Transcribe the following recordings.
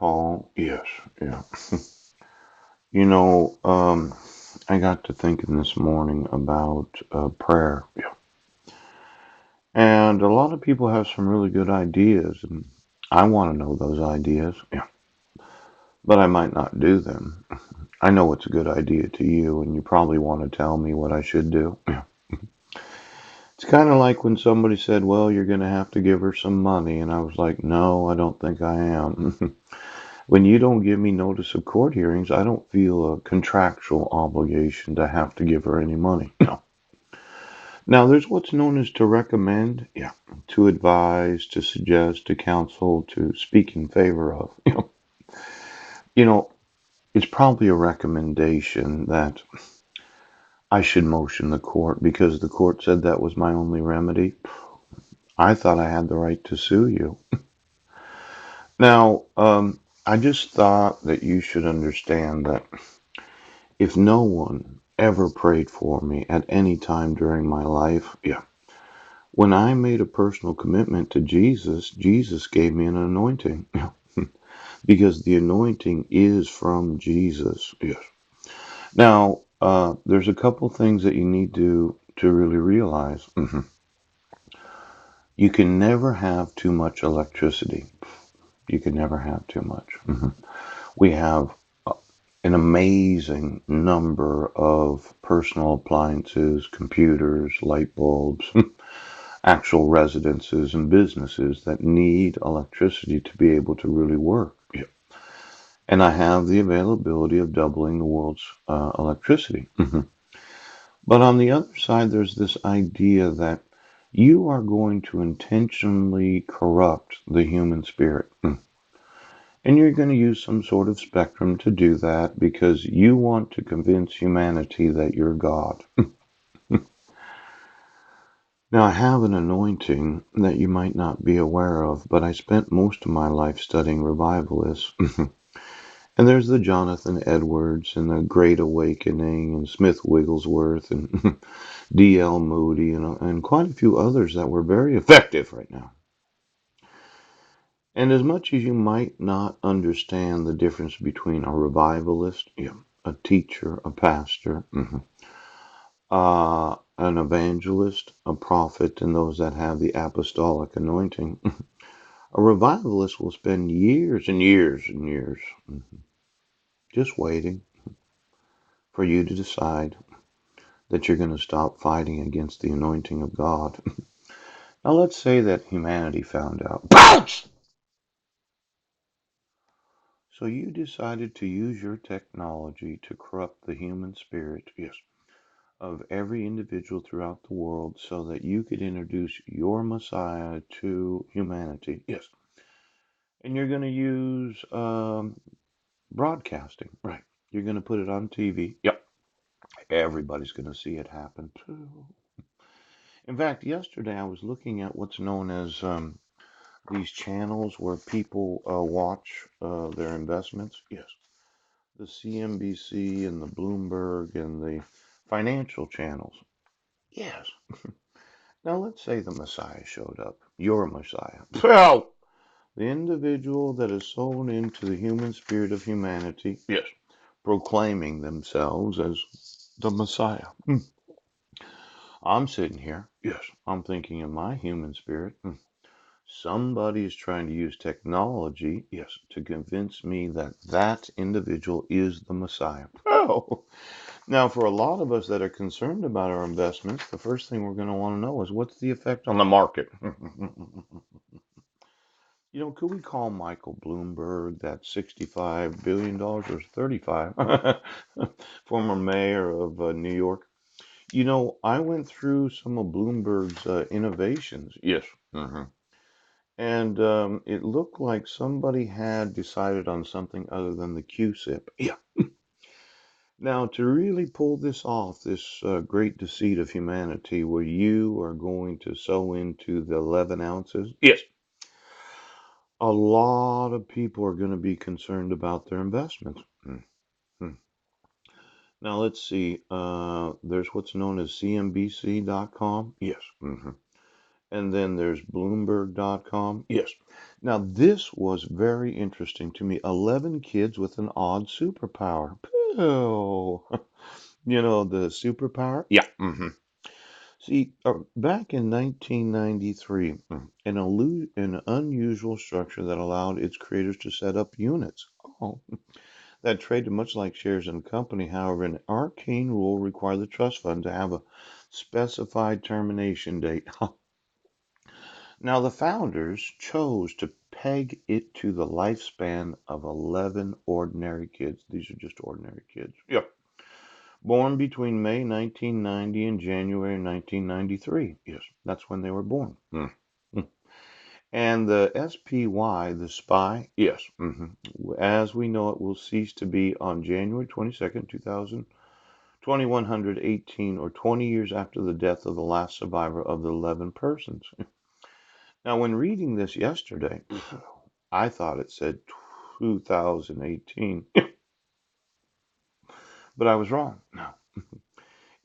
Paul. Yes, yeah. You know, I got to thinking this morning about prayer. Yeah. And a lot of people have some really good ideas, and I want to know those ideas. Yeah. But I might not do them. I know it's a good idea to you, and you probably want to tell me what I should do. Yeah. It's kind of like when somebody said, well, you're going to have to give her some money. And I was like, no, I don't think I am. When you don't give me notice of court hearings, I don't feel a contractual obligation to have to give her any money. No. Now, there's what's known as to recommend, yeah, to advise, to suggest, to counsel, to speak in favor of. You know, it's probably a recommendation that I should motion the court because the court said that was my only remedy. I thought I had the right to sue you. Now, I just thought that you should understand that if no one ever prayed for me at any time during my life, yeah, when I made a personal commitment to Jesus, Jesus gave me an anointing. Yeah. Because the anointing is from Jesus. Yes. Now, there's a couple things that you need to really realize. You can never have too much electricity. You can never have too much. We have an amazing number of personal appliances, computers, light bulbs, actual residences and businesses that need electricity to be able to really work. Yeah. And I have the availability of doubling the world's electricity. But on the other side, there's this idea that you are going to intentionally corrupt the human spirit. And you're going to use some sort of spectrum to do that because you want to convince humanity that you're God. Now, I have an anointing that you might not be aware of, but I spent most of my life studying revivalists. And there's the Jonathan Edwards and the Great Awakening and Smith Wigglesworth and D.L. Moody and quite a few others that were very effective right now. And as much as you might not understand the difference between a revivalist, yeah, a teacher, a pastor, an evangelist, a prophet, and those that have the apostolic anointing, a revivalist will spend years and years and years just waiting for you to decide that you're going to stop fighting against the anointing of God. Now, let's say that humanity found out. Bounce! So you decided to use your technology to corrupt the human spirit, yes, of every individual throughout the world so that you could introduce your Messiah to humanity, yes. And you're going to use broadcasting, right? You're going to put it on TV. Yep. Everybody's going to see it happen too. In fact, yesterday I was looking at what's known as these channels where people watch their investments. Yes, the CNBC and the Bloomberg and the financial channels. Yes. Now let's say the Messiah showed up. Your Messiah. Well, the individual that is sown into the human spirit of humanity. Yes. Proclaiming themselves as the Messiah. I'm sitting here. Yes. I'm thinking in my human spirit. Somebody is trying to use technology, yes, to convince me that that individual is the Messiah. Oh, now for a lot of us that are concerned about our investments, the first thing we're going to want to know is what's the effect on the market? Could we call Michael Bloomberg that $65 billion or 35, former mayor of New York? I went through some of Bloomberg's innovations. Yes. And it looked like somebody had decided on something other than the QSIP. Yeah. Now, to really pull this off, this great deceit of humanity, where you are going to sow into the 11 ounces, yes, a lot of people are going to be concerned about their investments. Mhm. Now, let's see. There's what's known as CNBC.com. Yes. And then there's Bloomberg.com. Yes. Now, this was very interesting to me. 11 kids with an odd superpower. Oh, you know, the superpower? Yeah. See, back in 1993, an unusual structure that allowed its creators to set up units. Oh, that traded much like shares in a company. However, an arcane rule required the trust fund to have a specified termination date. Now, the founders chose to peg it to the lifespan of 11 ordinary kids. These are just ordinary kids. Yep. Born between May 1990 and January 1993. Yes, that's when they were born. And the SPY, the SPY, yes, as we know it, will cease to be on January 22nd, 2118, or 20 years after the death of the last survivor of the 11 persons. Now, when reading this yesterday, I thought it said 2018, but I was wrong. No,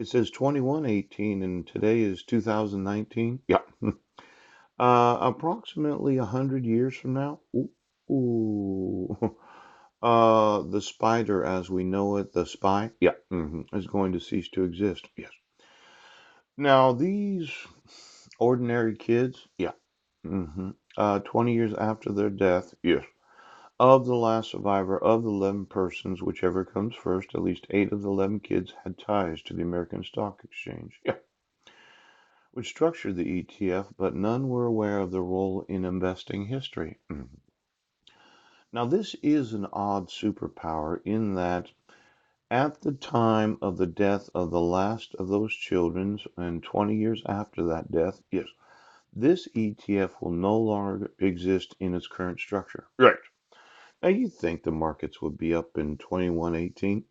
it says 2118, and today is 2019. Yeah. Approximately 100 years from now, ooh, the spider as we know it, the spy, yeah, is going to cease to exist. Yes. Now, these ordinary kids, yeah, 20 years after their death, yes, of the last survivor of the 11 persons, whichever comes first, at least 8 of the 11 kids had ties to the American Stock Exchange, yeah, which structured the ETF, but none were aware of their role in investing history. Now, this is an odd superpower in that at the time of the death of the last of those children, and 20 years after that death, yes, this ETF will no longer exist in its current structure. Right. Now, you'd think the markets would be up in 2118.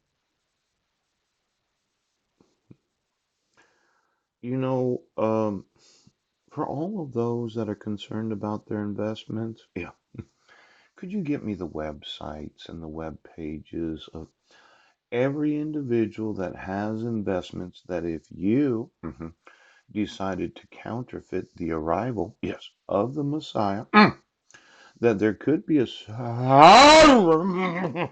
You know, for all of those that are concerned about their investments, yeah, could you get me the websites and the web pages of every individual that has investments that if you decided to counterfeit the arrival, yes, of the Messiah, that there could be a